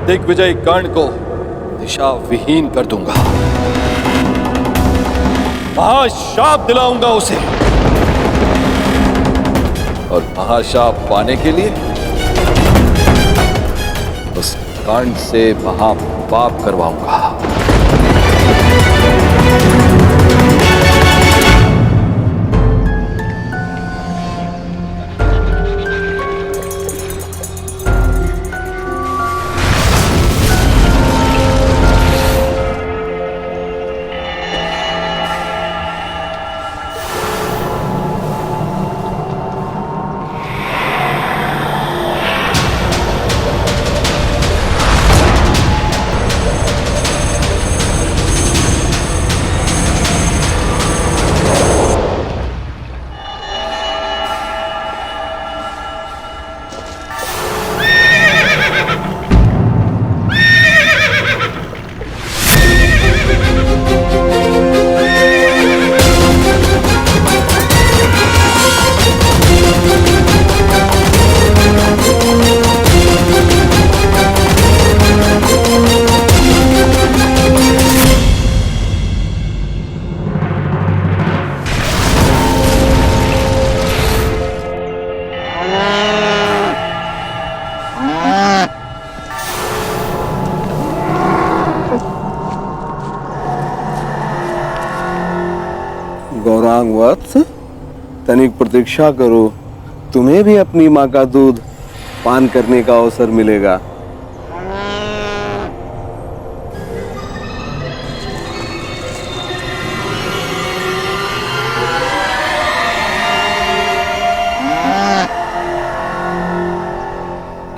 दिग्विजय कर्ण को दिशा विहीन कर दूंगा, महाशाप दिलाऊंगा उसे, और महाशाप पाने के लिए उस कर्ण से महापाप करवाऊंगा। गौरांग वत्स, तनिक प्रतीक्षा करो, तुम्हें भी अपनी माँ का दूध पान करने का अवसर मिलेगा।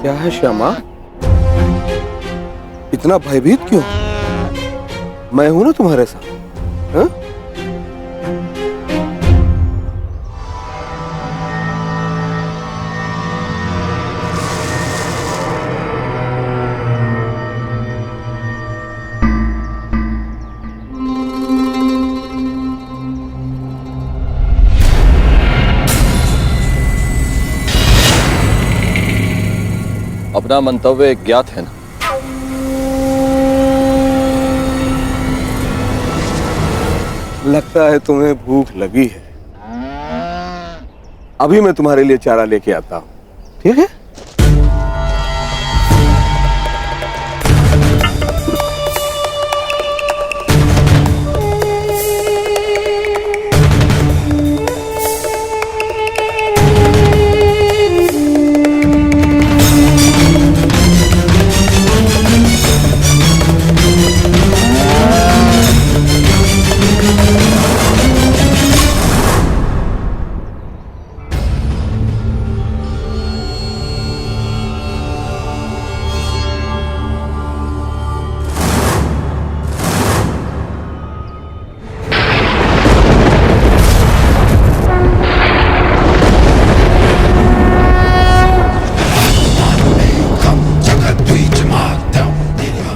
क्या है श्यामा, इतना भयभीत क्यों? मैं हूं ना तुम्हारे साथ। हाँ? अपना मंतव्य ज्ञात है ना? लगता है तुम्हें भूख लगी है। अभी मैं तुम्हारे लिए चारा लेके आता हूं, ठीक है?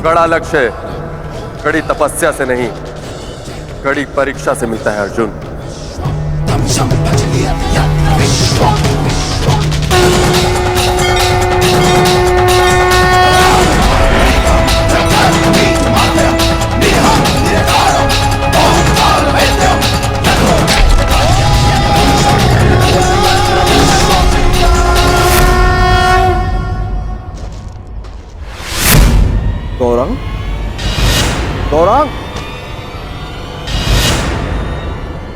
कड़ा लक्ष्य कड़ी तपस्या से नहीं, कड़ी परीक्षा से मिलता है अर्जुन। गौरांग, गौरांग,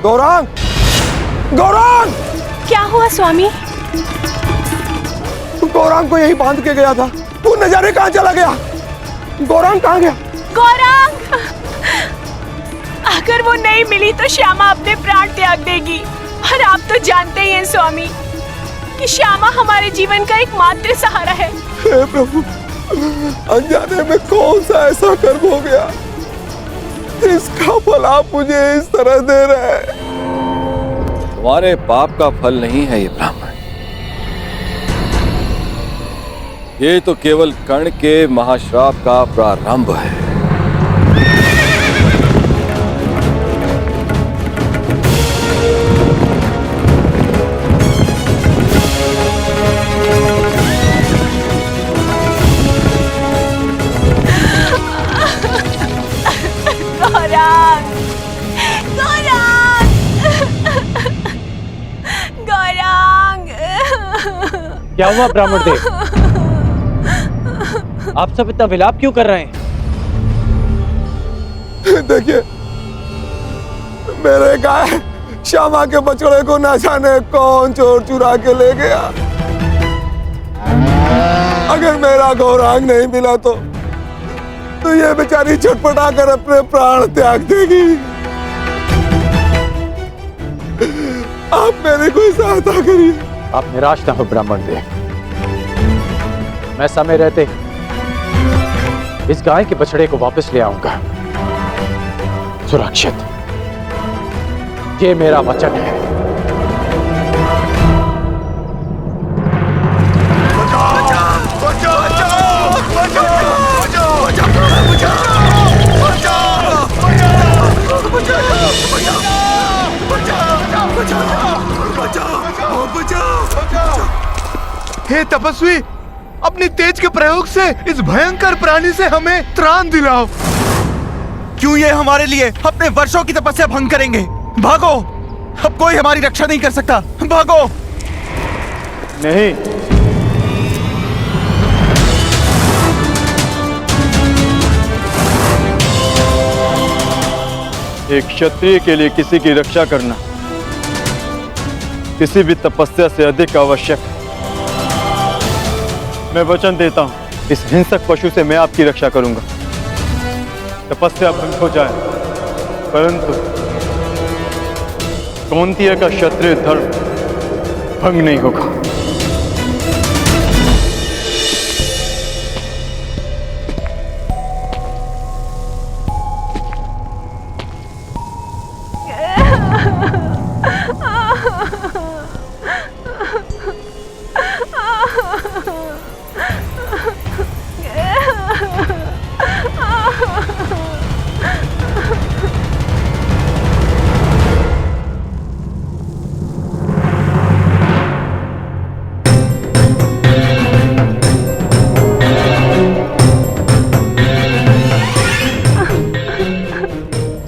गौरांग, गौरांग! क्या हुआ स्वामी? गौरांग को यही बांध के गया था, वो नजारे कहाँ चला गया? गौरांग कहाँ गया? गौरांग! अगर वो नहीं मिली तो श्यामा अपने प्राण त्याग देगी, और आप तो जानते ही हैं स्वामी कि श्यामा हमारे जीवन का एकमात्र सहारा है। हे प्रभु, अनजाने में कौन सा ऐसा कर्म हो गया इसका फल आप मुझे इस तरह दे रहे हैं? तुम्हारे पाप का फल नहीं है ये ब्राह्मण, ये तो केवल कर्ण के महाश्राप का प्रारंभ है। क्या हुआ ब्राह्मण देव? आप सब इतना विलाप क्यों कर रहे हैं? देखिए, मेरे गाय श्यामा के बछड़े को न जाने कौन चोर चुरा के ले गया। अगर मेरा गौरांग नहीं मिला तो ये बेचारी छटपटा कर अपने प्राण त्याग देगी। आप मेरी कोई सहायता करिए। आप निराश ना हो ब्राह्मण देव, मैं समय रहते इस गाय के बछड़े को वापस ले आऊंगा सुरक्षित। ये मेरा वचन है। हे तपस्वी, अपनी तेज के प्रयोग से इस भयंकर प्राणी से हमें त्राण दिलाओ। क्यों ये हमारे लिए अपने वर्षों की तपस्या भंग करेंगे? भागो, अब कोई हमारी रक्षा नहीं कर सकता। भागो। नहीं, एक क्षत्रिय के लिए किसी की रक्षा करना किसी भी तपस्या से अधिक आवश्यक है। मैं वचन देता हूं, इस हिंसक पशु से मैं आपकी रक्षा करूंगा। तपस्या भंग हो जाए, परंतु कौंतिया का क्षत्रिय धर्म भंग नहीं होगा।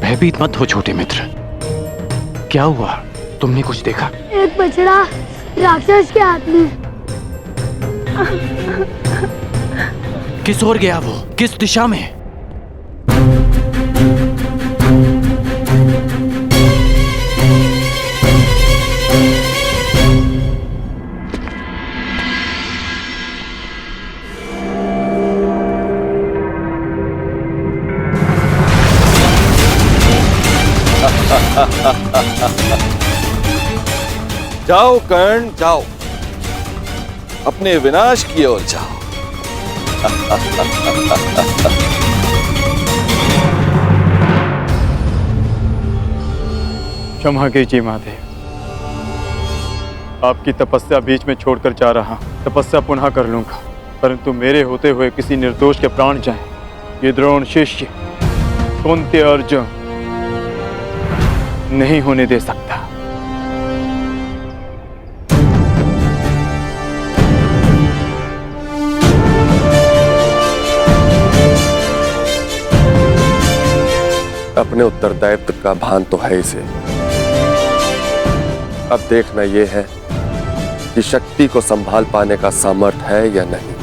भयभीत मत हो छोटे मित्र। क्या हुआ? तुमने कुछ देखा? एक बछड़ा राक्षस के हाथ में। किस ओर गया वो? किस दिशा में? जाओ कर्ण, जाओ, अपने विनाश की ओर जाओ। क्षमा कीजिए महादेव, आपकी तपस्या बीच में छोड़कर जा रहा। तपस्या पुनः कर लूंगा, परंतु मेरे होते हुए किसी निर्दोष के प्राण जाएं, ये द्रोण शिष्य कुंती अर्जुन नहीं होने दे सकता। अपने उत्तरदायित्व का भान तो है इसे। अब देखना यह है कि शक्ति को संभाल पाने का सामर्थ्य है या नहीं।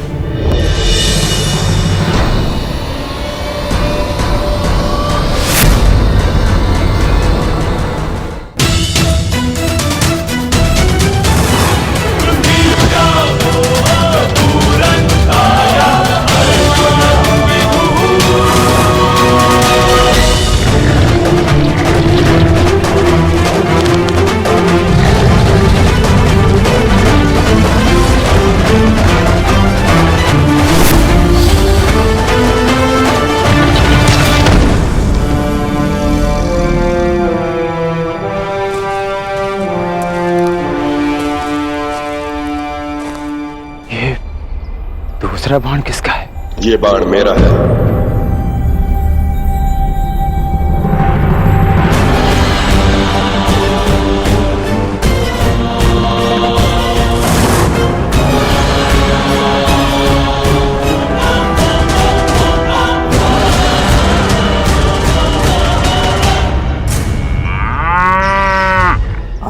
दूसरा बाण किसका है? ये बाण मेरा है।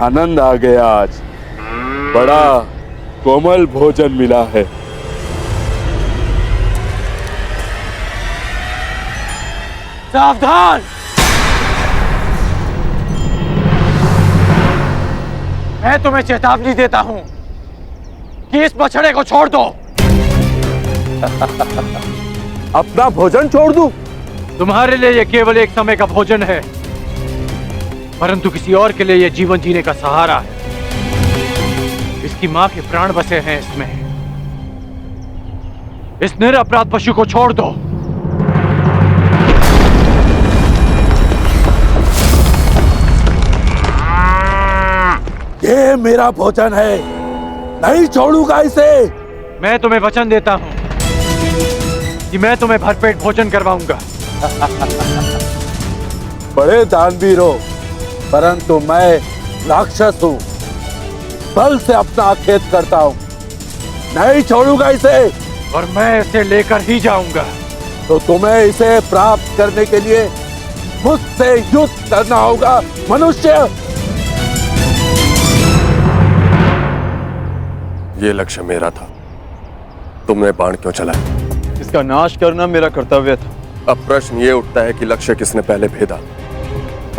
आनंद आ गया आज। बड़ा कोमल भोजन मिला है। सावधान! मैं तुम्हें चेतावनी देता हूं कि इस बछड़े को छोड़ दो। अपना भोजन छोड़ दूं? तुम्हारे लिए यह केवल एक समय का भोजन है, परंतु किसी और के लिए यह जीवन जीने का सहारा है। इसकी मां के प्राण बसे हैं इसमें। इस निरपराध पशु को छोड़ दो। ये मेरा भोजन है, नहीं छोड़ूंगा इसे। मैं तुम्हें वचन देता हूं कि मैं तुम्हें भरपेट भोजन करवाऊंगा। बड़े दानवीर हो, परंतु मैं राक्षस हूं, बल से अपना खेत करता हूं, नहीं छोड़ूंगा इसे। और मैं इसे लेकर ही जाऊंगा। तो तुम्हें इसे प्राप्त करने के लिए मुझसे युद्ध करना होगा मनुष्य। ये लक्ष्य मेरा था, तुमने बाण क्यों चलाया? इसका नाश करना मेरा कर्तव्य था। अब प्रश्न ये उठता है कि लक्ष्य किसने पहले भेदा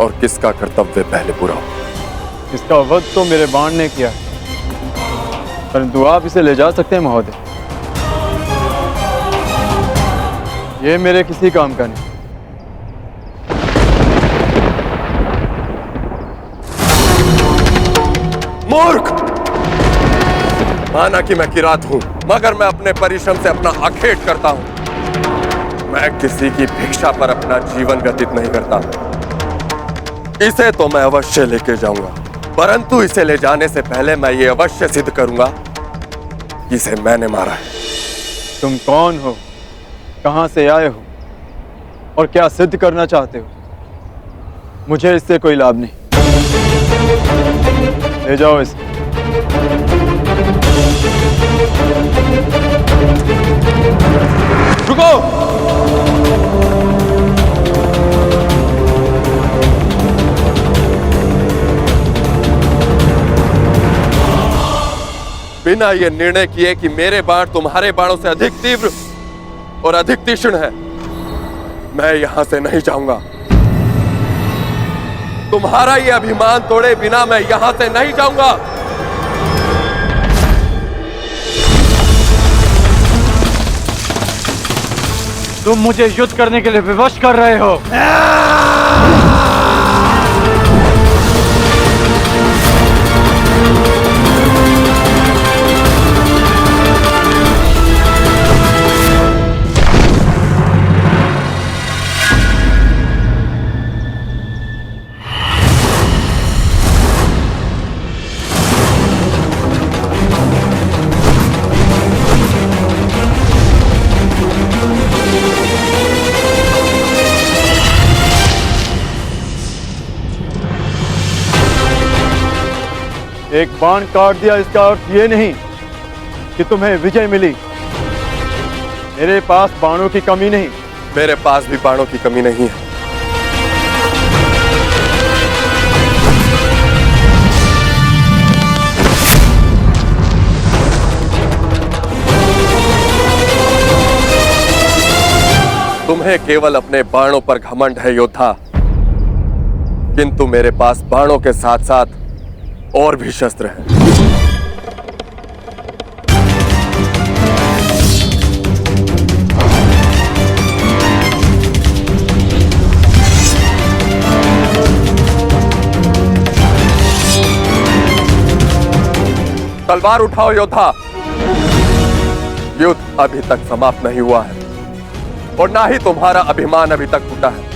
और किसका कर्तव्य पहले पूरा हो। इसका वध तो मेरे बाण ने किया, परंतु आप इसे ले जा सकते हैं महोदय। ये मेरे किसी काम का नहीं। मूर्ख! माना कि मैं किरात हूं, मगर मैं अपने परिश्रम से अपना आखेट करता हूं। मैं किसी की भिक्षा पर अपना जीवन व्यतीत नहीं करता। इसे तो मैं अवश्य लेके जाऊंगा, परंतु इसे ले जाने से पहले मैं ये अवश्य सिद्ध करूंगा कि इसे मैंने मारा है। तुम कौन हो, कहां से आए हो और क्या सिद्ध करना चाहते हो? मुझे इससे कोई लाभ नहीं। ले जाओ इसे। रुको! बिना ये निर्णय किए कि मेरे बाण तुम्हारे बाणों से अधिक तीव्र और अधिक तीक्ष्ण है, मैं यहां से नहीं जाऊंगा। तुम्हारा ये अभिमान तोड़े बिना मैं यहां से नहीं जाऊंगा। तुम मुझे युद्ध करने के लिए विवश कर रहे हो। एक बाण काट दिया, इसका अर्थ ये नहीं कि तुम्हें विजय मिली। मेरे पास बाणों की कमी नहीं। मेरे पास भी बाणों की कमी नहीं है। तुम्हें केवल अपने बाणों पर घमंड है योद्धा, किंतु मेरे पास बाणों के साथ साथ और भी शस्त्र हैं। तलवार उठाओ योद्धा। युद्ध अभी तक समाप्त नहीं हुआ है और ना ही तुम्हारा अभिमान अभी तक टूटा है।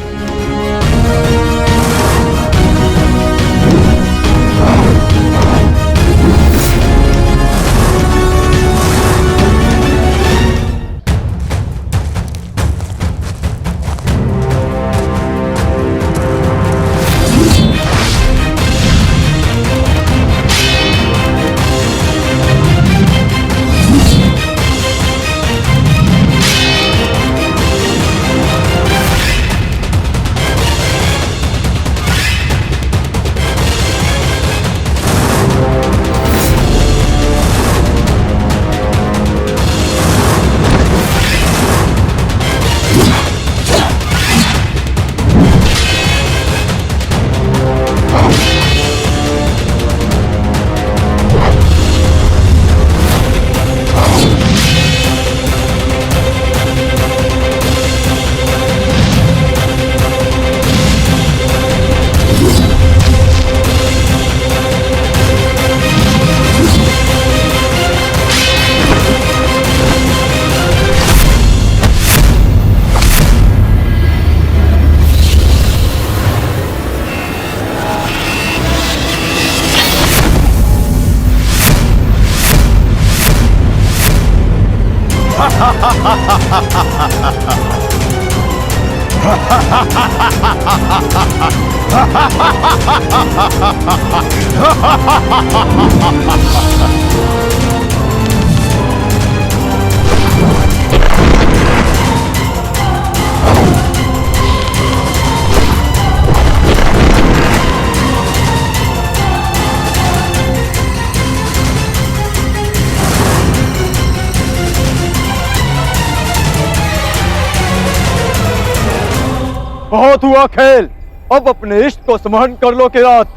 बहुत हुआ खेल, अब अपने इष्ट को स्मरण कर लो किरात,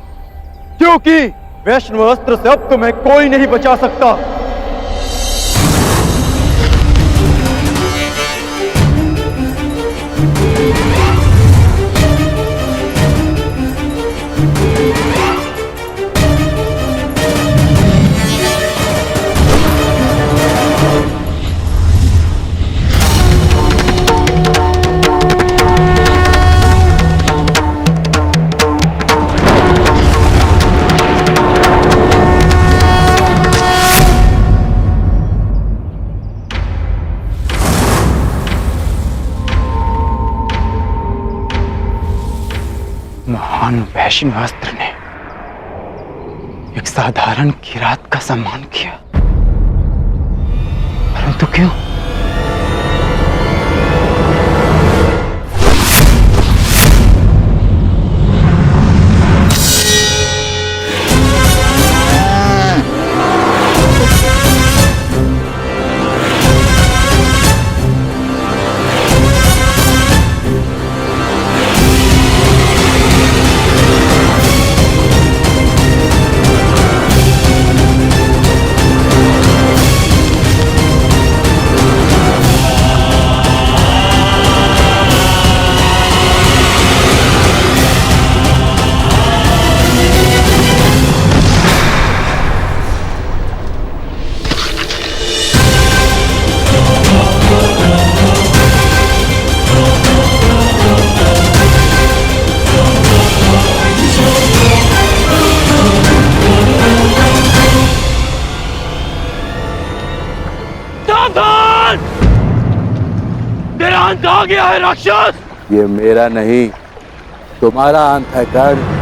क्योंकि वैष्णव अस्त्र से अब तुम्हें कोई नहीं बचा सकता। महान वैष्णव अस्त्र ने एक साधारण किरात का सम्मान किया, परंतु क्यों? तेरा अंत आ गया है राक्षस। ये मेरा नहीं, तुम्हारा अंत है कर्ण।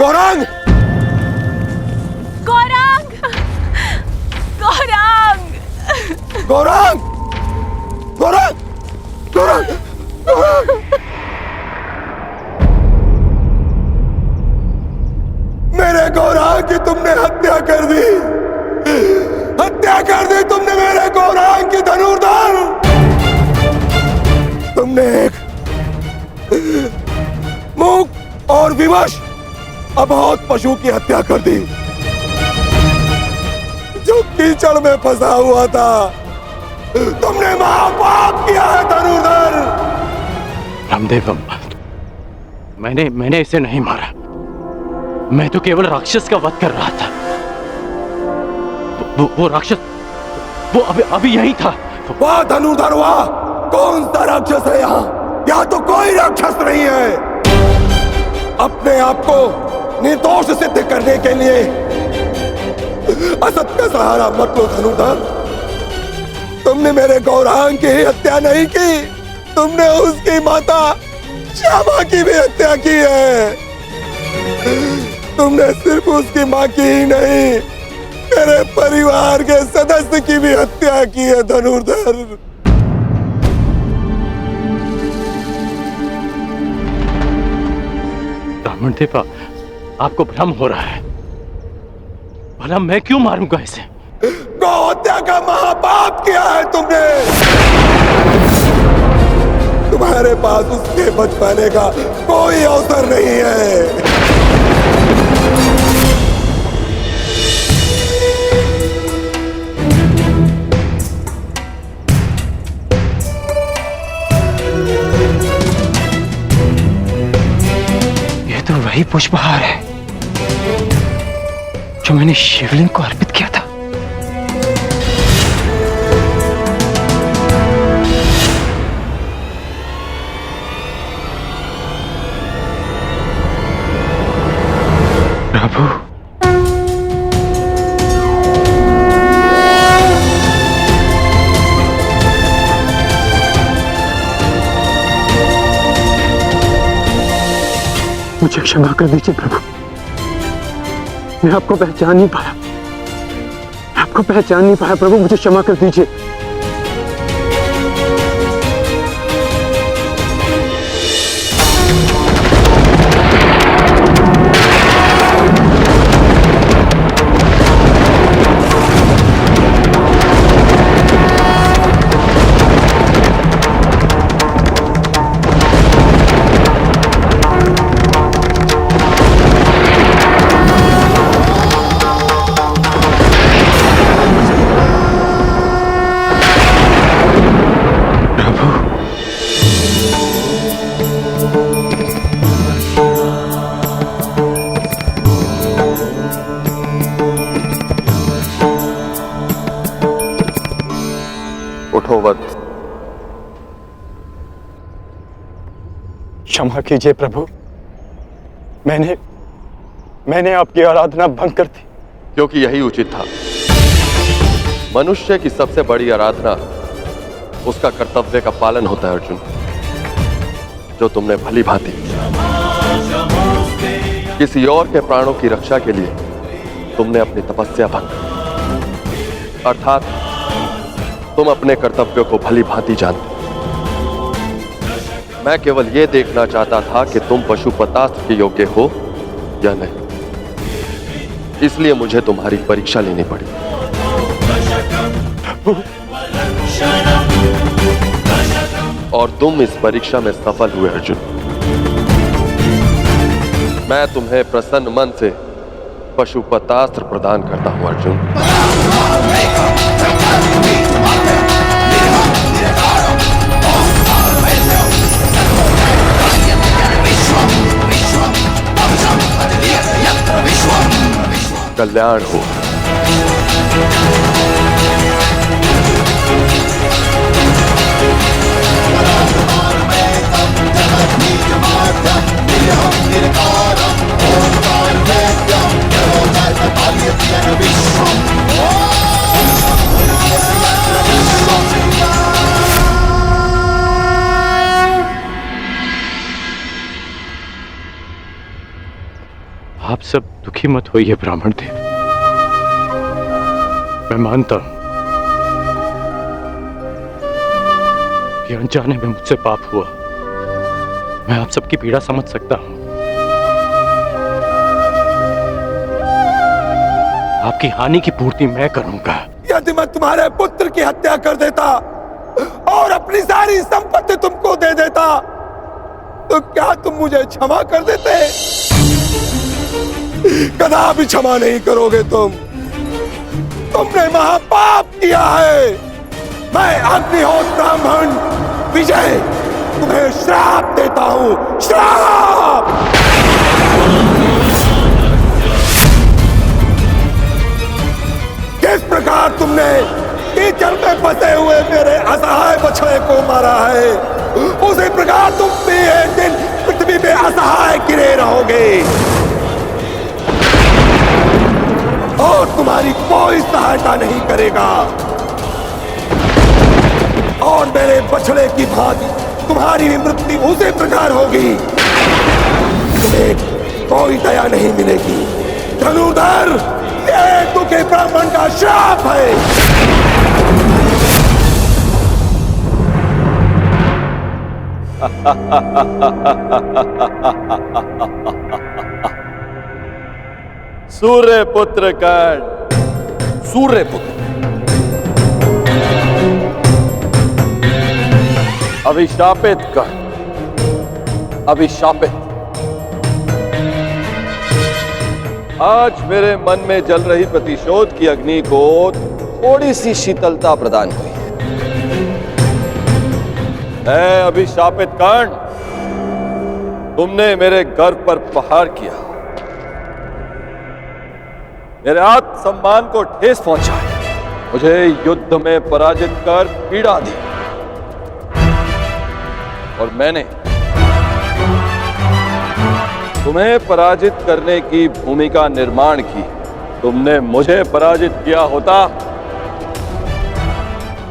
गौरांग! गौरांग! गौरांग! गौरांग! गौरांग! गौरांग! गौरांग! मेरे गौरांग की तुमने हत्या कर दी, हत्या कर दी तुमने मेरे गौरांग की धनुर्धर। तुमने एक मूक और विवश अबोध पशु की हत्या कर दी, जो कीचड़ में फंसा हुआ था। तुमने महापाप किया है धनुर्धर। रामदेव, मैंने इसे नहीं मारा। मैं तो केवल राक्षस का वध कर रहा था। वो राक्षस वो अभी यही था। वाह धनुर्धर वाह, कौन सा राक्षस है यहाँ तो कोई राक्षस नहीं है। अपने आप को निर्दोष सिद्ध करने के लिए असत का सहारा मत लो धनुर्धर। तुमने मेरे गौरांग की हत्या नहीं की, तुमने उसकी माता श्यामा की भी हत्या की है। तुमने सिर्फ उसकी माँ की ही नहीं, मेरे परिवार के सदस्य की भी हत्या की है धनुर्धर। ब्राह्मण देवा, आपको भ्रम हो रहा है। भला मैं क्यों मारूंगा इसे? गौ हत्या का महापाप किया है तुमने। तुम्हारे पास उसके बच पाने का कोई अवसर नहीं है। ये तो वही पुष्पहार है जो मैंने शिवलिंग को अर्पित किया था। प्रभु, मुझे क्षमा कर दीजिए प्रभु। मैं आपको पहचान नहीं पाया, प्रभु, मुझे क्षमा कर दीजिए। उठो वत्स। क्षमा कीजिए प्रभु, मैंने आपकी आराधना भंग कर दी। क्योंकि यही उचित था। मनुष्य की सबसे बड़ी आराधना उसका कर्तव्य का पालन होता है अर्जुन, जो तुमने भली भांति किसी और के प्राणों की रक्षा के लिए तुमने अपनी तपस्या भंग, अर्थात तुम अपने कर्तव्यों को भली भांति जानते। मैं केवल यह देखना चाहता था कि तुम पशुपतास्त्र के योग्य हो या नहीं, इसलिए मुझे तुम्हारी परीक्षा लेनी पड़ी। और तुम इस परीक्षा में सफल हुए अर्जुन। मैं तुम्हें प्रसन्न मन से पशुपतास्त्र प्रदान करता हूं अर्जुन। कल्याण हो। आप सब दुखी मत होइए ब्राह्मण देव। मैं मानता हूं कि अनजाने में मुझसे पाप हुआ। मैं आप सबकी पीड़ा समझ सकता हूं। आपकी हानि की पूर्ति मैं करूंगा। यदि मैं तुम्हारे पुत्र की हत्या कर देता और अपनी सारी संपत्ति तुमको दे देता, तो क्या तुम मुझे क्षमा कर देते? कदापि क्षमा नहीं करोगे तुम। तुमने महापाप किया है। मैं अग्निहोत्र ब्राह्मण विजय तुम्हें श्राप देता हूं। श्राप। बछड़े को मारा है, उसी प्रकार तुम भी एक दिन पृथ्वी पे असहाय गिरे रहोगे और तुम्हारी कोई सहायता नहीं करेगा। और मेरे बछड़े की भांति तुम्हारी भी मृत्यु उसी प्रकार होगी। तुम्हें कोई दया नहीं मिलेगी। धनुर्धर, ये तुझे ब्राह्मण का श्राप है। सूर्य पुत्र कर्ण, सूर्य पुत्र, अभिशापित कर्ण, अभिशापित। आज मेरे मन में जल रही प्रतिशोध की अग्नि को थोड़ी सी शीतलता प्रदान हुई। मैं अभिशापित कर्ण, तुमने मेरे गर्व पर प्रहार किया, मेरे आत्मसम्मान को ठेस पहुंचाई, मुझे युद्ध में पराजित कर पीड़ा दी और मैंने तुम्हें पराजित करने की भूमिका निर्माण की। तुमने मुझे पराजित किया होता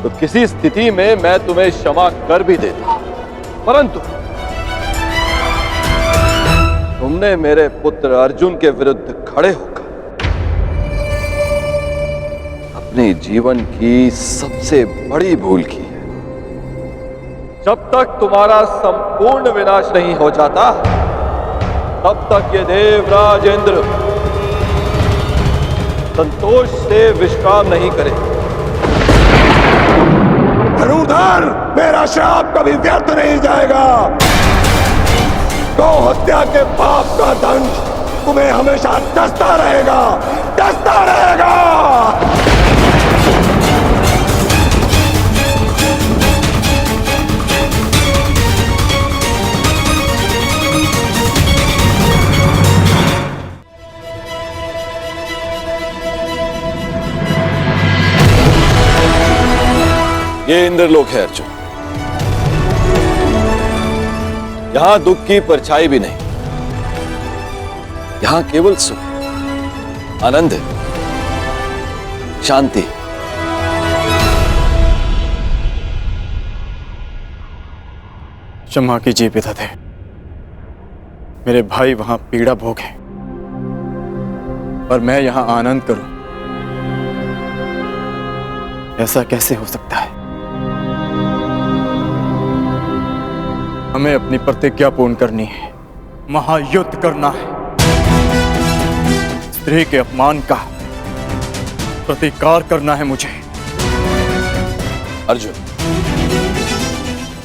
तो किसी स्थिति में मैं तुम्हें क्षमा कर भी देता, परंतु तुमने मेरे पुत्र अर्जुन के विरुद्ध खड़े होकर अपने जीवन की सबसे बड़ी भूल की है। जब तक तुम्हारा संपूर्ण विनाश नहीं हो जाता, तब तक ये देवराज इंद्र संतोष से विश्राम नहीं करे। धनुर्धर, मेरा श्राप कभी व्यर्थ नहीं जाएगा। गौ हत्या के पाप का दंड तुम्हें हमेशा डसता रहेगा, डसता रहेगा। ये इंद्रलोक है अर्जुन, यहां दुख की परछाई भी नहीं, यहां केवल सुख, आनंद है, शांति। क्षमा कीजिए पितादे, मेरे भाई वहां पीड़ा भोगे और मैं यहां आनंद करूं, ऐसा कैसे हो सकता है? हमें अपनी प्रतिज्ञा पूर्ण करनी है, महायुद्ध करना है, स्त्री के अपमान का प्रतिकार करना है मुझे। अर्जुन,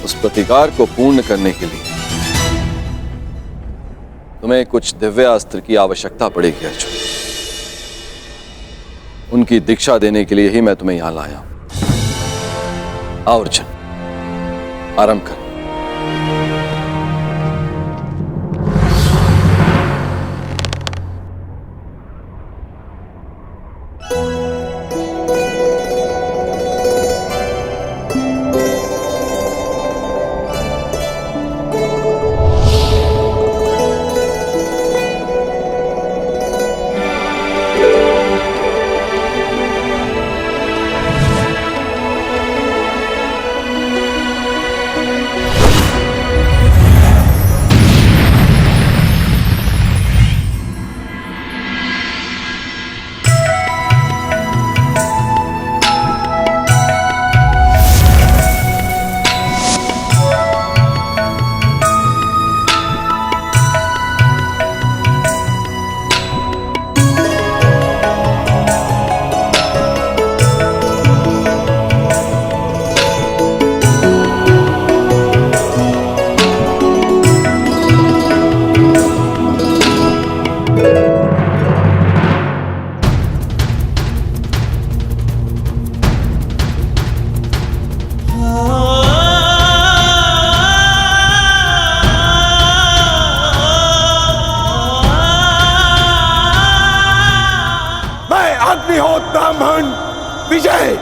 उस प्रतिकार को पूर्ण करने के लिए तुम्हें कुछ दिव्य अस्त्र की आवश्यकता पड़ेगी अर्जुन। उनकी दीक्षा देने के लिए ही मैं तुम्हें यहां लाया हूं। आओ अर्जुन, आरंभ कर। ब्राह्मण विजय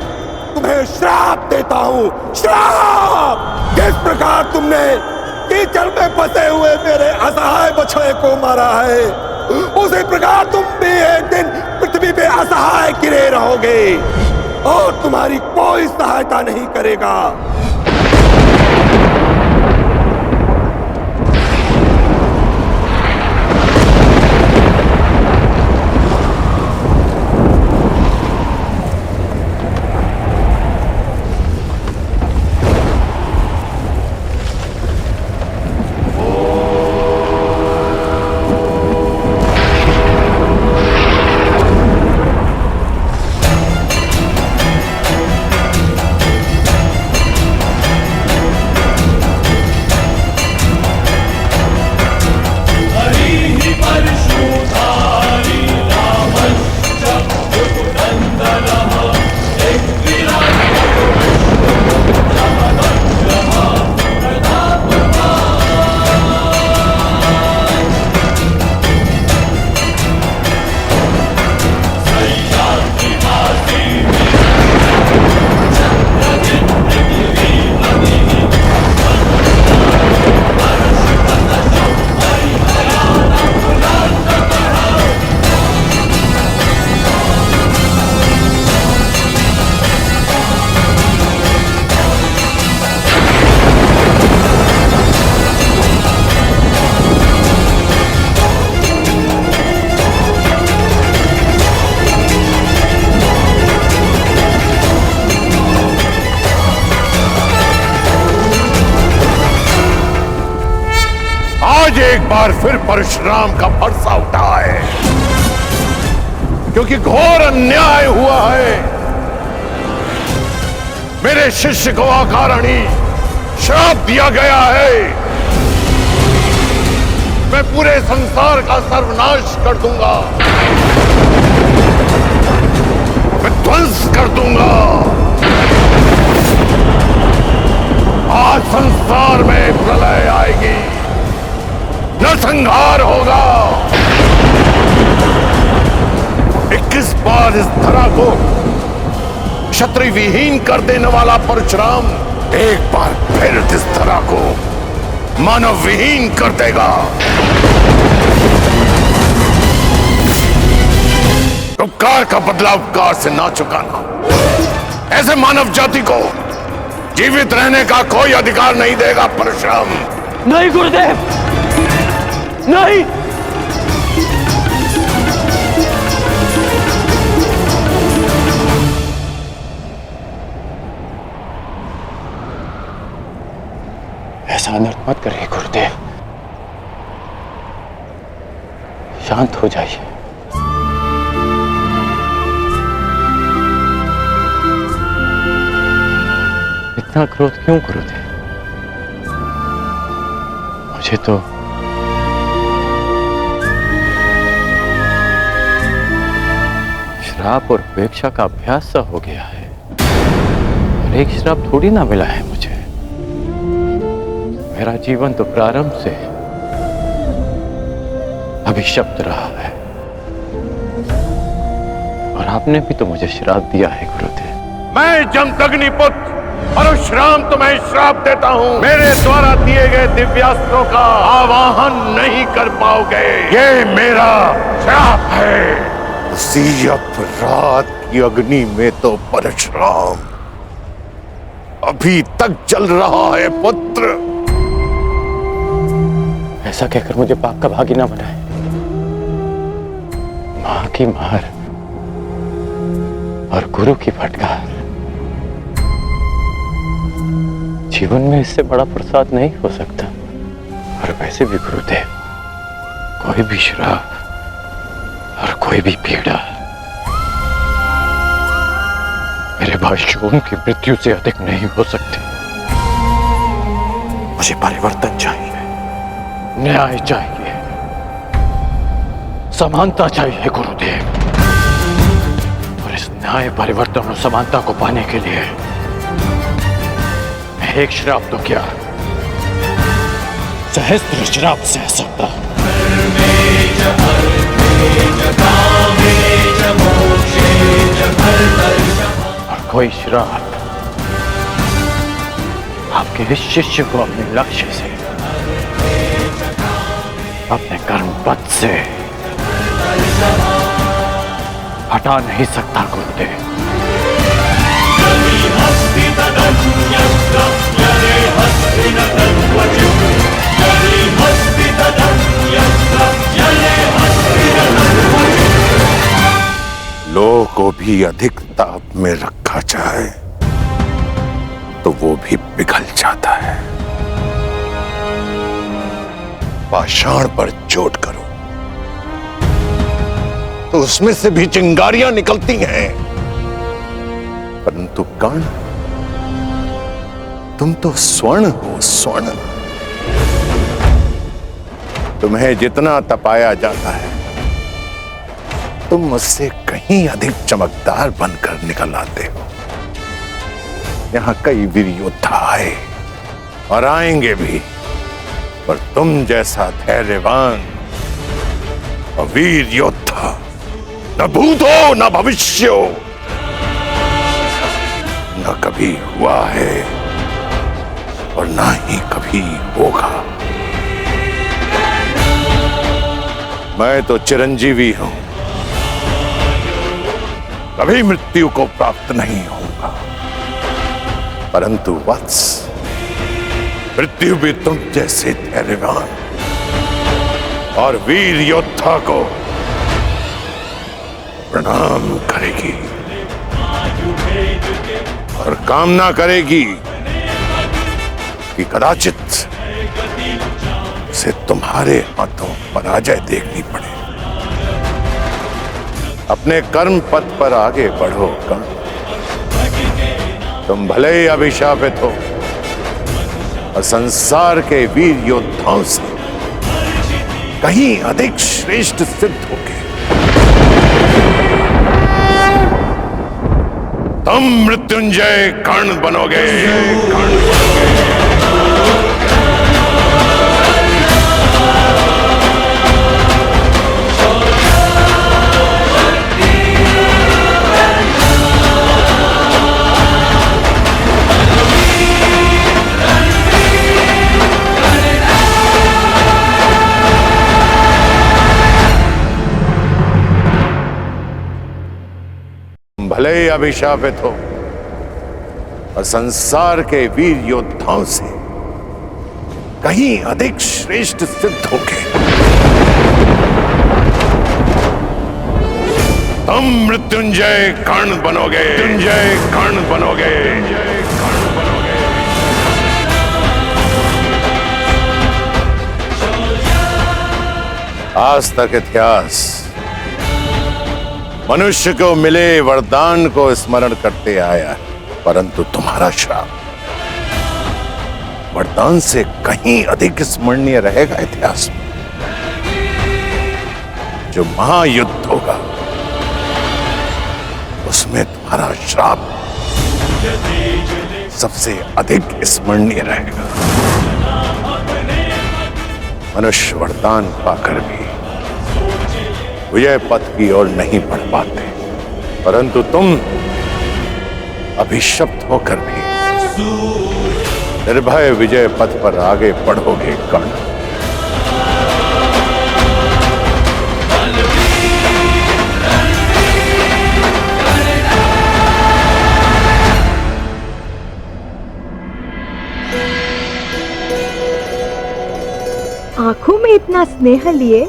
तुम्हें श्राप देता हूँ, श्राप। किस प्रकार तुमने कीचड़ में फंसे हुए मेरे असहाय बछड़े को मारा है, उसी प्रकार तुम भी एक दिन पृथ्वी पे असहाय गिरे रहोगे और तुम्हारी कोई सहायता नहीं करेगा। आज एक बार फिर परशुराम का फरसा उठा है, क्योंकि घोर अन्याय हुआ है। मेरे शिष्य को अकारणी श्राप दिया गया है। मैं पूरे संसार का सर्वनाश कर दूंगा, मैं ध्वंस कर दूंगा। आज संसार में प्रलय आएगी, नरसंहार होगा। 21 बार इस धरा को क्षत्रिय विहीन कर देने वाला परशुराम एक बार फिर इस धरा को मानव विहीन कर देगा। उपकार का बदला उपकार से ना चुकाना, ऐसे मानव जाति को जीवित रहने का कोई अधिकार नहीं देगा परशुराम। नहीं गुरुदेव, नहीं। ऐसा अनर्थ मत करिए गुरुदेव, शांत हो जाइए। इतना क्रोध क्यों गुरुदेव? मुझे तो श्राप और उपेक्षा का अभ्यास सा हो गया है, और एक श्राप थोड़ी ना मिला है मुझे। मेरा जीवन तो प्रारंभ से अभिशप्त रहा है, और आपने भी तो मुझे श्राप दिया है गुरुदेव। मैं जमदग्नि पुत्र परशुराम तुम्हें श्राप देता हूँ। मेरे द्वारा दिए गए दिव्यास्त्रों का आवाहन नहीं कर पाओगे, ये मेरा श्राप है। उसी अपराध की अग्नि में तो परशुराम अभी तक जल रहा है पुत्र। ऐसा कहकर मुझे पाप का भागी ना बनाए। मां की मार और गुरु की फटकार, जीवन में इससे बड़ा प्रसाद नहीं हो सकता। और वैसे भी गुरुदेव, कोई भी श्राप और कोई भी पीड़ा मेरे भाइयों की मृत्यु से अधिक नहीं हो सकती। मुझे परिवर्तन चाहिए, न्याय चाहिए, समानता चाहिए गुरुदेव। और इस न्याय, परिवर्तन और समानता को पाने के लिए मैं एक श्राप तो क्या, सहस्त्र श्राप सह सकता हूं। और कोई श्राप आपके इस शिष्य को अपने लक्ष्य से, अपने कर्म पथ से हटा नहीं सकता गुरुदेव। लोह को भी अधिक ताप में रखा जाए तो वो भी पिघल जाता है। पाषाण पर चोट करो तो उसमें से भी चिंगारियां निकलती हैं, परंतु कर्ण, तुम तो स्वर्ण हो, स्वर्ण। तुम्हें जितना तपाया जाता है तुम मुझसे कहीं अधिक चमकदार बनकर निकल आते हो। यहां कई वीर योद्धा आए और आएंगे भी, पर तुम जैसा धैर्यवान और वीर योद्धा न भूत हो न भविष्य हो, न कभी हुआ है और ना ही कभी होगा। मैं तो चिरंजीवी हूं, कभी मृत्यु को प्राप्त नहीं होगा, परंतु वत्स, मृत्यु भी तुम जैसे धैर्यवान और वीर योद्धा को प्रणाम करेगी और कामना करेगी कि कदाचित उसे तुम्हारे हाथों पराजय देखनी पड़े। अपने कर्म पथ पर आगे बढ़ो कर्ण। तुम भले ही अभिशापित हो और संसार के वीर योद्धाओं से कहीं अधिक श्रेष्ठ सिद्ध होगे। तुम मृत्युंजय कर्ण बनोगे, कर्ण बनोगे। भले ही अभिशापित हो और संसार के वीर योद्धाओं से कहीं अधिक श्रेष्ठ सिद्ध होगे। तुम मृत्युंजय कर्ण बनोगे, मृत्युंजय कर्ण बनोगे, मृत्युंजय कर्ण बनोगे। आज तक इतिहास मनुष्य को मिले वरदान को स्मरण करते आया है, परंतु तुम्हारा श्राप वरदान से कहीं अधिक स्मरणीय रहेगा इतिहास में। जो महायुद्ध होगा उसमें तुम्हारा श्राप सबसे अधिक स्मरणीय रहेगा। मनुष्य वरदान पाकर भी विजय पथ की ओर नहीं बढ़ पाते, परंतु तुम अभिशप्त होकर भी निर्भय विजय पथ पर आगे बढ़ोगे कर्ण। आंखों में इतना स्नेह लिए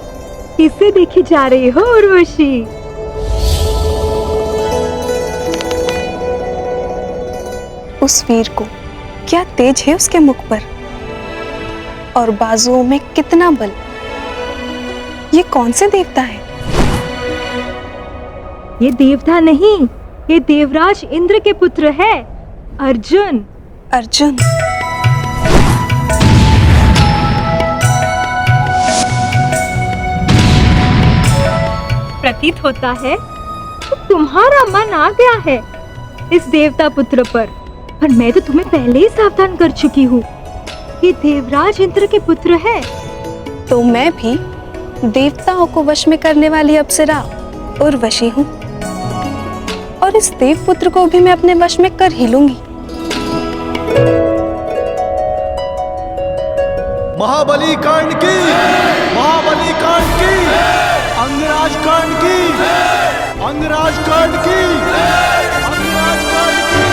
किससे देखी जा रही हो उर्वशी? उस वीर को क्या तेज है उसके मुख पर और बाजुओं में कितना बल। ये कौन से देवता है? ये देवता नहीं, ये देवराज इंद्र के पुत्र है, अर्जुन। अर्जुन? प्रतीत होता है तो तुम्हारा मन आ गया है इस देवता पुत्र पर मैं तो तुम्हें पहले ही सावधान कर चुकी हूँ। ये देवराज इंद्र के पुत्र है। तो मैं भी देवताओं को वश में करने वाली अप्सरा उर्वशी हूँ। और इस देवपुत्र को भी मैं अपने वश में कर ही लूंगी। महाबली कांड की, महाबली कांड की, अंगराज कांड की, अंगराज कांड की, अंगराज कांड की।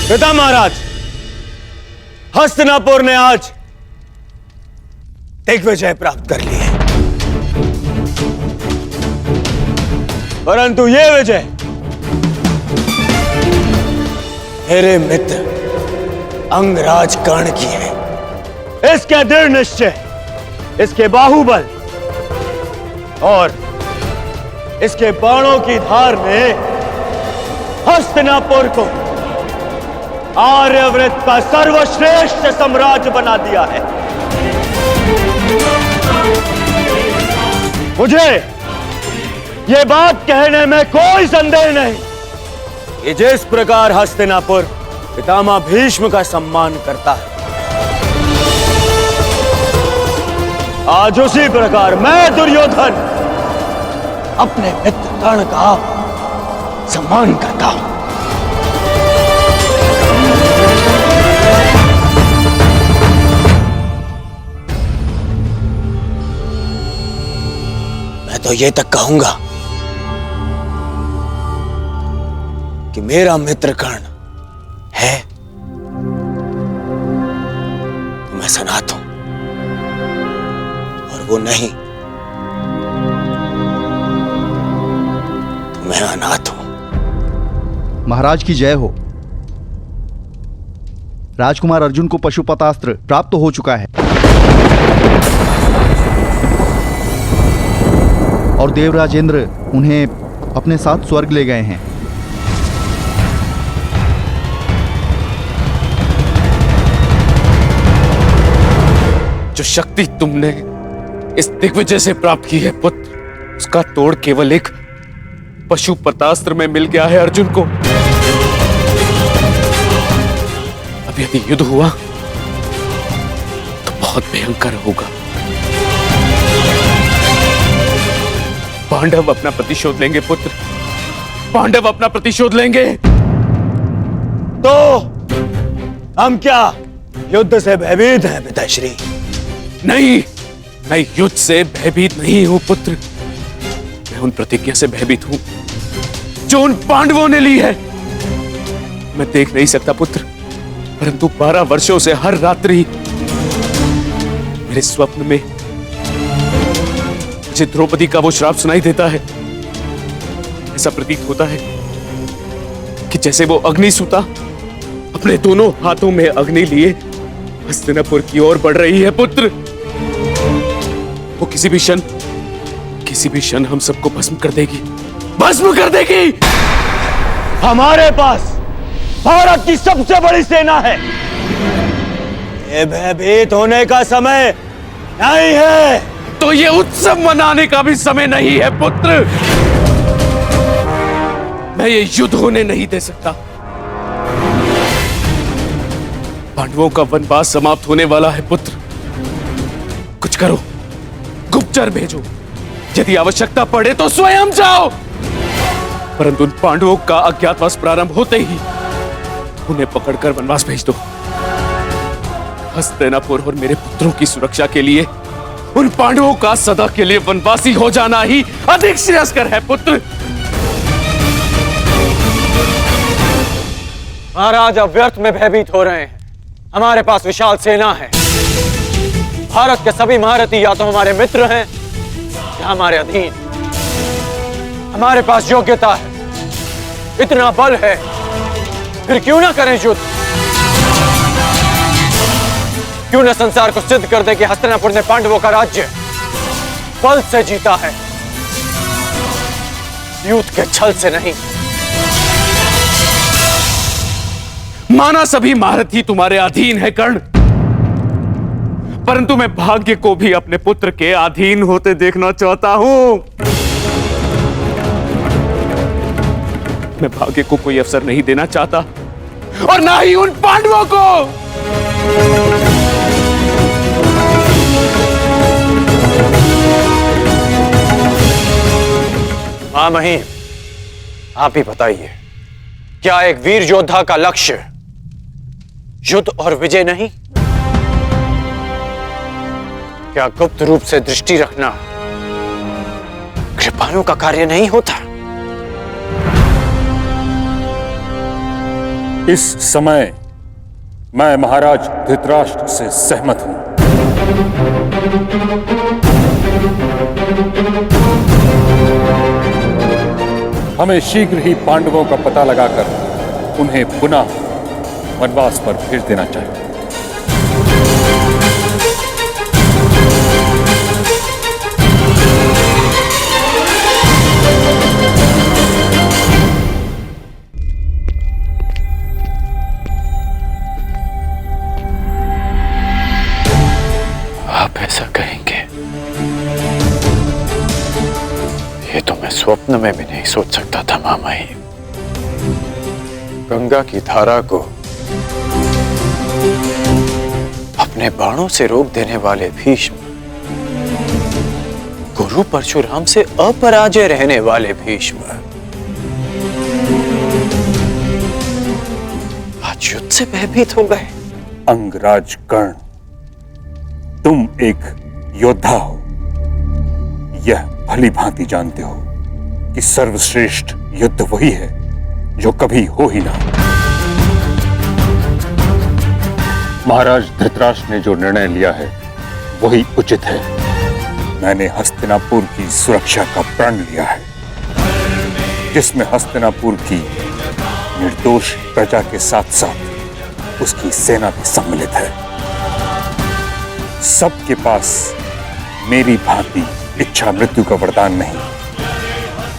पिता महाराज, हस्तिनापुर ने आज दिग्विजय प्राप्त कर ली है, परंतु ये विजय मेरे मित्र अंगराज कर्ण की है। इसके दृढ़ निश्चय, इसके बाहुबल और इसके बाणों की धार ने हस्तिनापुर को आर्यवृत का सर्वश्रेष्ठ साम्राज्य बना दिया है। मुझे यह बात कहने में कोई संदेह नहीं कि जिस प्रकार हस्तिनापुर पितामह भीष्म का सम्मान करता है, आज उसी प्रकार मैं दुर्योधन अपने मित्र कर्ण का सम्मान करता हूं। मैं तो ये तक कहूंगा कि मेरा मित्र कर्ण है तो मैं सनात हूं, और वो नहीं तो मैं अनाथ हूं। महाराज की जय हो। राजकुमार अर्जुन को पशुपतास्त्र प्राप्त हो चुका है और देवराजेंद्र उन्हें अपने साथ स्वर्ग ले गए हैं। जो शक्ति तुमने इस दिग्विजय से प्राप्त की है पुत्र, उसका तोड़ केवल एक पशुपतास्त्र में मिल गया है अर्जुन को। अब यदि युद्ध हुआ तो बहुत भयंकर होगा। पांडव अपना प्रतिशोध लेंगे पुत्र, पांडव अपना प्रतिशोध लेंगे। तो हम क्या युद्ध से भयभीत हैं पिताश्री? नहीं, मैं युद्ध से भयभीत नहीं हूं पुत्र। मैं उन प्रतिज्ञा से भयभीत हूं जो उन पांडवों ने ली है। मैं देख नहीं सकता पुत्र, परंतु 12 वर्षों से हर रात्रि मेरे स्वप्न में मुझे द्रौपदी का वो श्राप सुनाई देता है। ऐसा प्रतीत होता है कि जैसे वो अग्निसूता अपने दोनों हाथों में अग्नि लिए हस्तिनापुर की ओर बढ़ रही है पुत्र। वो किसी भी क्षण हम सबको भस्म कर देगी, भस्म कर देगी। हमारे पास भारत की सबसे बड़ी सेना है। ये भयभीत होने का समय नहीं है। तो ये उत्सव मनाने का भी समय नहीं है पुत्र। मैं ये युद्ध होने नहीं दे सकता। पांडवों का वनवास समाप्त होने वाला है पुत्र। कुछ करो, गुप्तचर भेजो, यदि आवश्यकता पड़े तो स्वयं जाओ, परंतु उन पांडवों का अज्ञातवास प्रारंभ होते ही उन्हें पकड़कर वनवास भेज दो। हस्तिनापुर और मेरे पुत्रों की सुरक्षा के लिए उन पांडवों का सदा के लिए वनवासी हो जाना ही अधिक श्रेयस्कर है पुत्र। महाराज अब व्यर्थ में भयभीत हो रहे हैं। हमारे पास विशाल सेना है। भारत के सभी महारथी या तो हमारे मित्र हैं या हमारे अधीन। हमारे पास योग्यता है, इतना बल है, फिर क्यों ना करें युद्ध? क्यों न संसार को सिद्ध कर दे कि हस्तिनापुर ने पांडवों का राज्य बल से जीता है, युद्ध के छल से नहीं। माना सभी महारथी तुम्हारे अधीन है कर्ण, परंतु मैं भाग्य को भी अपने पुत्र के अधीन होते देखना चाहता हूं। मैं भाग्य को कोई अवसर नहीं देना चाहता और ना ही उन पांडवों को। हाँ महीम, आप ही बताइए, क्या एक वीर योद्धा का लक्ष्य युद्ध और विजय नहीं? क्या गुप्त रूप से दृष्टि रखना कृपाणु का कार्य नहीं होता? इस समय मैं महाराज धृतराष्ट्र से सहमत हूं। हमें शीघ्र ही पांडवों का पता लगाकर उन्हें पुनः वनवास पर भेज देना चाहिए। आप ऐसा कहेंगे, ये तो मैं स्वप्न में भी नहीं सोच सकता था मामाई। गंगा की धारा को अपने बाणों से रोक देने वाले भीष्म, गुरु परशुराम से अपराजय रहने वाले भीष्म, आज युद्ध से भयभीत हो गए। अंगराज कर्ण, तुम एक योद्धा हो, यह भली भांति जानते हो कि सर्वश्रेष्ठ युद्ध वही है जो कभी हो ही ना। महाराज धृतराष्ट्र ने जो निर्णय लिया है वही उचित है। मैंने हस्तिनापुर की सुरक्षा का प्रण लिया है, जिसमें हस्तिनापुर की निर्दोष प्रजा के साथ साथ उसकी सेना भी सम्मिलित है। सबके पास मेरी भांति इच्छा मृत्यु का वरदान नहीं।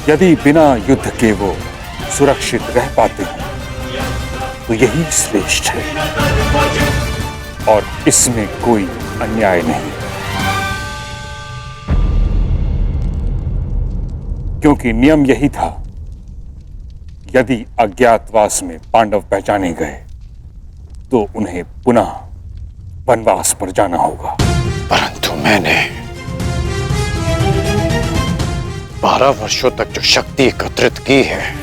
यदि बिना युद्ध के वो सुरक्षित रह पाते हैं तो यही श्रेष्ठ है और इसमें कोई अन्याय नहीं, क्योंकि नियम यही था, यदि अज्ञातवास में पांडव पहचाने गए तो उन्हें पुनः वनवास पर जाना होगा। परंतु मैंने 12 वर्षों तक जो शक्ति एकत्रित की है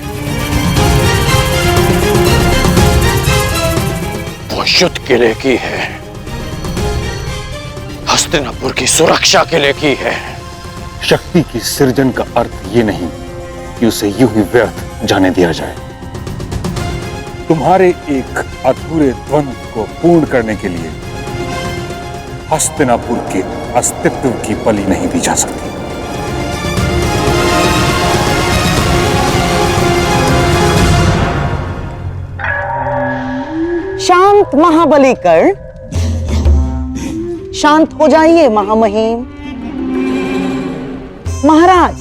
वो युद्ध के लिए की है, हस्तिनापुर की सुरक्षा के लिए की है। शक्ति की सृजन का अर्थ ये नहीं कि उसे यूं ही व्यर्थ जाने दिया जाए। तुम्हारे एक अधूरे द्वंद्व को पूर्ण करने के लिए हस्तिनापुर के अस्तित्व की बलि नहीं दी जा सकती। शांत महाबली कर्ण, शांत हो जाइए महामहिम। महाराज,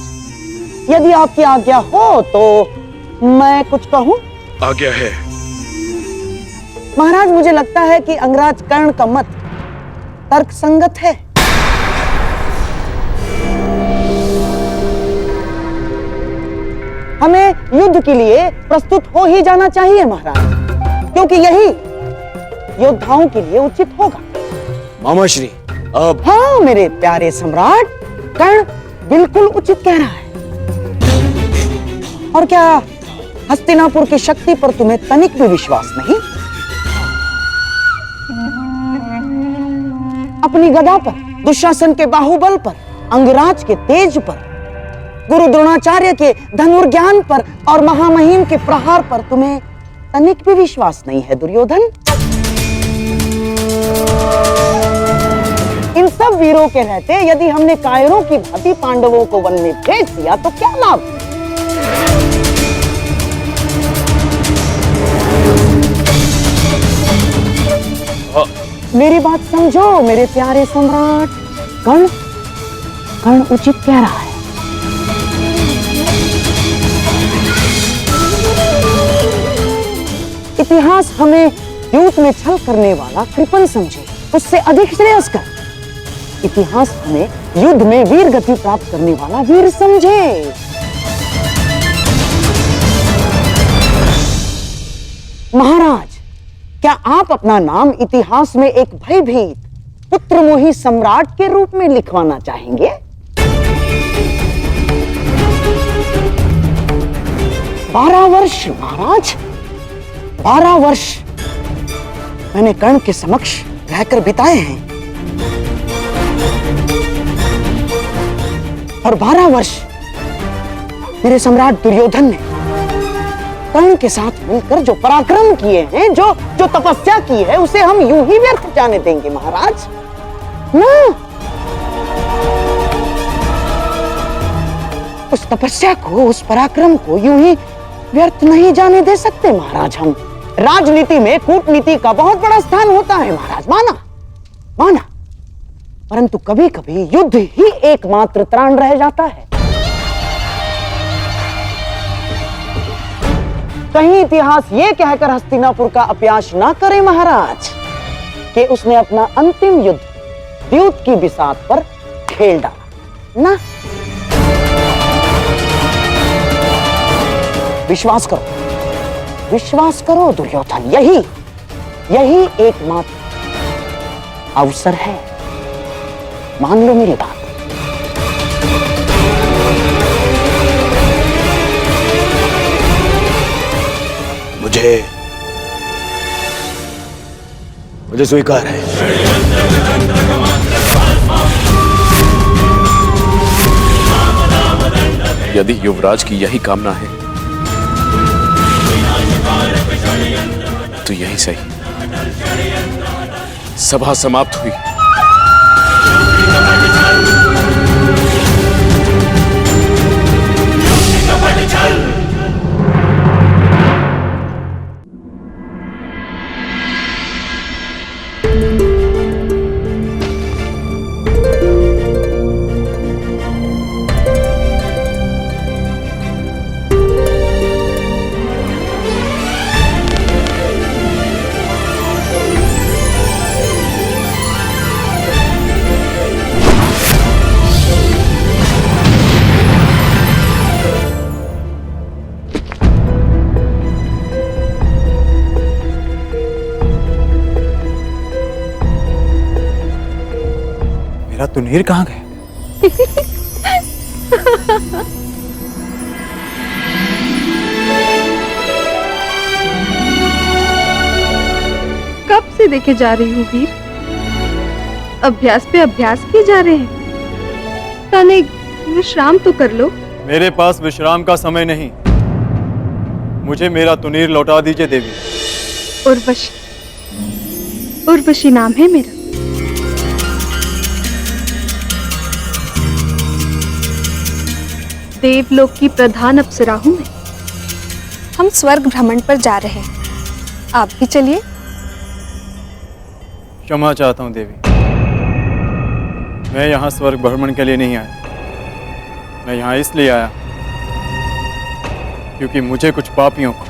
यदि आपकी आज्ञा हो तो मैं कुछ कहूं? आज्ञा है। महाराज, मुझे लगता है कि अंगराज कर्ण का मत तर्क संगत है। हमें युद्ध के लिए प्रस्तुत हो ही जाना चाहिए महाराज, क्योंकि यही योद्धाओं के लिए उचित होगा। मामा श्री, अब हाँ मेरे प्यारे सम्राट, कर्ण बिल्कुल उचित कह रहा है। और क्या हस्तिनापुर की शक्ति पर तुम्हें तनिक भी विश्वास नहीं? अपनी गदा पर, दुशासन के बाहुबल पर, अंगराज के तेज पर, गुरु द्रोणाचार्य के धनुर्ज्ञान पर और महामहिम के प्रहार पर तुम्हें तनिक भी विश्वास नहीं है दुर्योधन? इन सब वीरों के रहते यदि हमने कायरों की भांति पांडवों को वन में भेज दिया तो क्या लाभ? मेरी बात समझो मेरे प्यारे सम्राट। कर्ण उचित कह रहा है। इतिहास हमें युद्ध में छल करने वाला कृपण समझे, उससे अधिक श्रेयस्कर इतिहास में युद्ध में वीर गति प्राप्त करने वाला वीर समझे। महाराज, क्या आप अपना नाम इतिहास में एक भयभीत पुत्रमोही सम्राट के रूप में लिखवाना चाहेंगे? 12 वर्ष महाराज, 12 वर्ष मैंने कर्ण के समक्ष रहकर बिताए हैं, और 12 वर्ष मेरे सम्राट दुर्योधन ने कर्ण के साथ मिलकर जो पराक्रम किए हैं, जो तपस्या की है, उसे हम यूं ही व्यर्थ जाने देंगे महाराज? ना, उस तपस्या को, उस पराक्रम को यूं ही व्यर्थ नहीं जाने दे सकते महाराज हम। राजनीति में कूटनीति का बहुत बड़ा स्थान होता है महाराज, माना, परंतु कभी कभी युद्ध ही एकमात्र त्राण रह जाता है। कहीं इतिहास ये कहकर हस्तिनापुर का अपयाश ना करे महाराज कि उसने अपना अंतिम युद्ध द्यूत की बिसात पर खेल डाला ना। विश्वास करो दुर्योधन, यही एकमात्र अवसर है, मान लो मेरी बात। मुझे स्वीकार है। यदि युवराज की यही कामना है तो यही सही। सभा समाप्त हुई। मेरा तुनीर कहाँ गया? कब से देखे जा रही हूँ वीर, अभ्यास पे अभ्यास किए जा रहे हैं। तनिक विश्राम तो कर लो। मेरे पास विश्राम का समय नहीं, मुझे मेरा तुनीर लौटा दीजिए देवी। उर्वशी नाम है मेरा। देवलोक की प्रधान अप्सरा हूं मैं। हम स्वर्ग भ्रमण पर जा रहे हैं, आप भी चलिए। क्षमा चाहता हूँ देवी, मैं यहाँ स्वर्ग भ्रमण के लिए नहीं आया। मैं यहाँ इसलिए आया क्योंकि मुझे कुछ पापियों को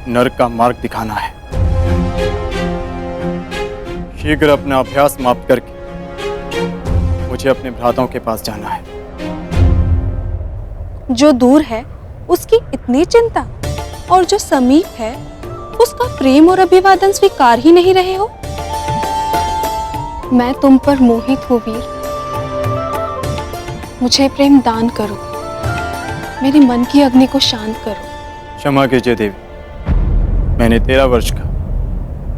नरक का मार्ग दिखाना है। शीघ्र अपना अभ्यास समाप्त करके मुझे अपने भ्राताओं के पास जाना है। जो दूर है उसकी इतनी चिंता, और जो समीप है उसका प्रेम और अभिवादन स्वीकार ही नहीं रहे हो। मैं तुम पर मोहित हूँ वीर, मुझे प्रेम दान करो, मेरे मन की अग्नि को शांत करो। क्षमा कीजिए देवी, मैंने 13 वर्ष का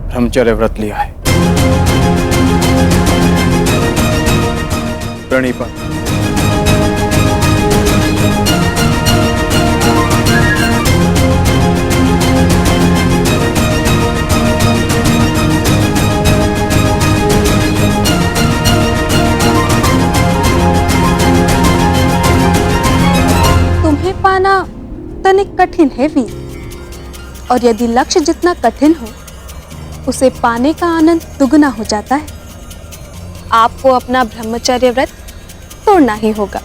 ब्रह्मचर्य व्रत लिया है। प्रणीपा। पाना तनिक कठिन है वीर, और यदि लक्ष्य जितना कठिन हो उसे पाने का आनंद दुगना हो जाता है। आपको अपना ब्रह्मचर्य व्रत तोड़ना ही होगा।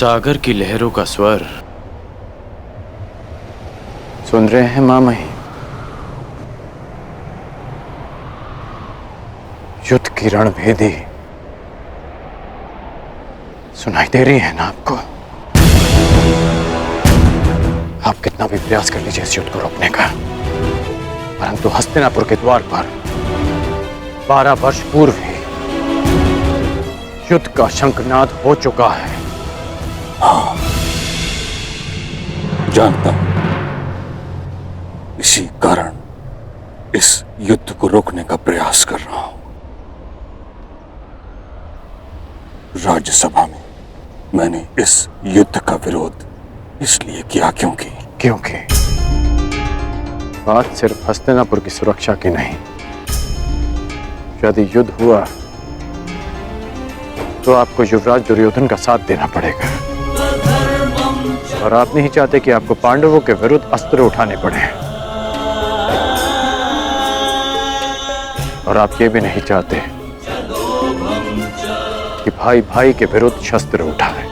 सागर की लहरों का स्वर सुन रहे हैं मामही? युद्ध की रणभेदी सुनाई दे रही है ना आपको? आप कितना भी प्रयास कर लीजिए इस युद्ध को रोकने का, परंतु हस्तिनापुर के द्वार पर 12 वर्ष पूर्व ही युद्ध का शंखनाद हो चुका है। हाँ, जानता हूं। इसी कारण इस युद्ध को रोकने का प्रयास कर रहा हूं। राज्यसभा में मैंने इस युद्ध का विरोध इसलिए किया क्योंकि बात सिर्फ हस्तिनापुर की सुरक्षा की नहीं। यदि युद्ध हुआ तो आपको युवराज दुर्योधन का साथ देना पड़ेगा, और आप नहीं चाहते कि आपको पांडवों के विरुद्ध अस्त्र उठाने पड़े, और आप ये भी नहीं चाहते कि भाई भाई के विरुद्ध शस्त्र उठाए।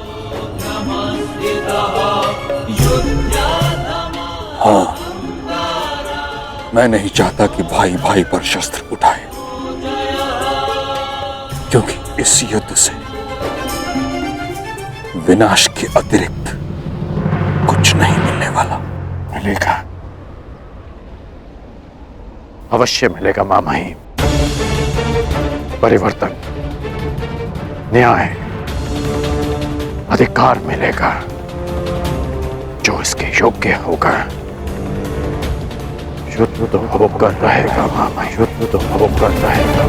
हाँ, मैं नहीं चाहता कि भाई भाई पर शस्त्र उठाए, क्योंकि इस युद्ध से विनाश के अतिरिक्त कुछ नहीं मिलने वाला। मिलेगा, अवश्य मिलेगा मामही। परिवर्तन, न्याय, अधिकार मिलेगा जो इसके योग्य होगा। युद्ध तो होकर रहेगा मामा, युद्ध तो होकर रहेगा।